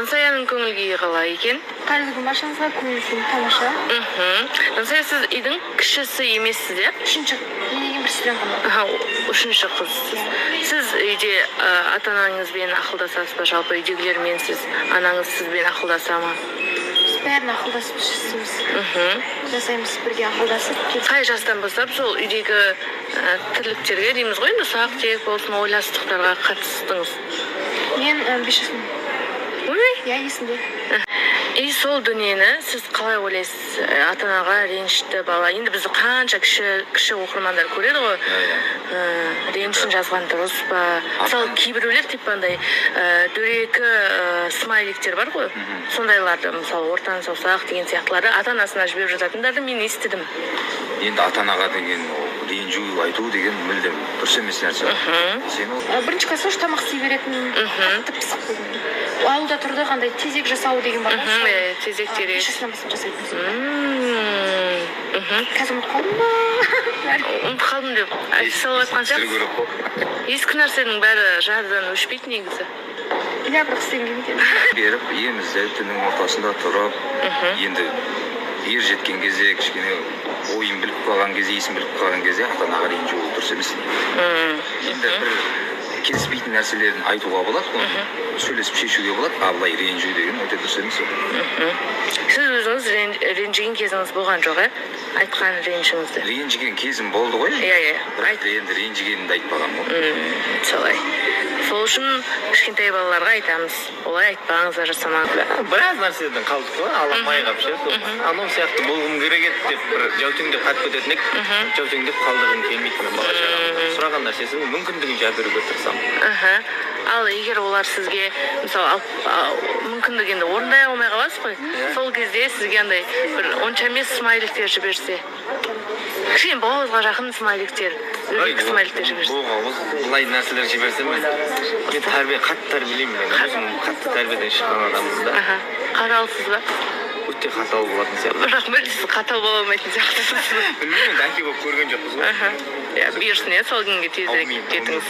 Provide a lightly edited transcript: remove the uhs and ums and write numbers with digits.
Саяның көңіл күйі қалай екен? Қайырлы күн баршаңызға, көңіл күйім тамаша. Сая, сіз үйдің кішісі емессіз, иә? Үшінші, мен деген бір студентпін. Үшінші қызсыз. Сіз үйде ата-анаңызбен ақылдасасыз ба? Жалпы үйдегілермен сіз, анаңыз сізбен ақылдаса ма? Біз бәрін ақылдасып істейміз. Жасаймыз бірге ақылдасып. Қай жастан бастап сол үйдегі тірліктерге дейміз ғой, ұсақ тек болсын ойластықтарға қатыстыңыз? Мен 5 жасым. Я есімде. И сол дүниені сіз қалай ойлайсыз? Ата-анаға ренішті бала. Енді бізді қанша кіші оқырмандар көреді ғой. Ренішін жазған дұрыс па? Мысалы, кейбіреулер андай дөрекі смайликтер бар ғой. Сондайларды, мысалы, ортан саусақ деген сияқтыларды ата-анасына жіберіп жататындарды мен естідім. Енді ата-анаға деген ренжу айту деген мүлдем дұрыс емес нәрсе. Бірінші класста тамақ істей беретін, қатты пысық болдым. Ауылда тұрды қандай тезек жасау деген бар ғой. Тезек терек. 5 жасынан бастап жасайтын. Қазір ұмытып қалдым ба? Ұмытып қалдым деп салып айтқан сияқты. Ескі нәрсенің бәрі жадыдан өшпейді негізі. Иә, бірақ істегім келмейді. Беріп, емізді түннің ортасында тұрып, енді ер жеткен кезде, кішкене ойын біліп қалған кезде, есін біліп қалған кезде ата-анаға ренжу дұрыс емес. Енді бір келіспейтін нәрселерін айтуға болады, сөйлесіп шешуге болады, а былай ренжу деген өте дұрыс емес. Сіз өзіңіз ренжіген кезіңіз болған жоқ, айтқан ренжіңізді? Ренжіген кезім болды ғой. Иә. Бірақ енді ренжігенімді айтпаған ғой. Солай. Сол үшін кішкентай балаларға айтамыз, олай айтпаңыздар, жасамаңыздар. Біраз нәрседен қалдық қой, аламай қап ше. Анау сияқты болғым керек еді деп бір жәутеңдеп қатып кететін ек. Жәутеңдеп қалдығым келмейді мен бала шағам. Сұраған нәрсесін мүмкіндігінше беруге тырысамын. Ал егер олар сізге, мысалы, мүмкіндік енді орындай алмай қаласыз ғой, сол кезде сізге андай бір онша емес смайликтер жіберсе, кішкене боғызға жақын смайликтер, дөрекі смайликтер жіберсе. Бұлай нәрселер жіберсем мен қатты тәрбиелеймін. Мен өзім қатты тәрбиеден шыққан адаммын да. Қаталсыз ба? Өте қатал болатын сияқты. Бірақ сіз қатал бола алмайтын сияқтысыз. Білмеймін, әке болып көрген жоқпыз ғой. Бұйырсын, сол күнге тезірек кетіңіз.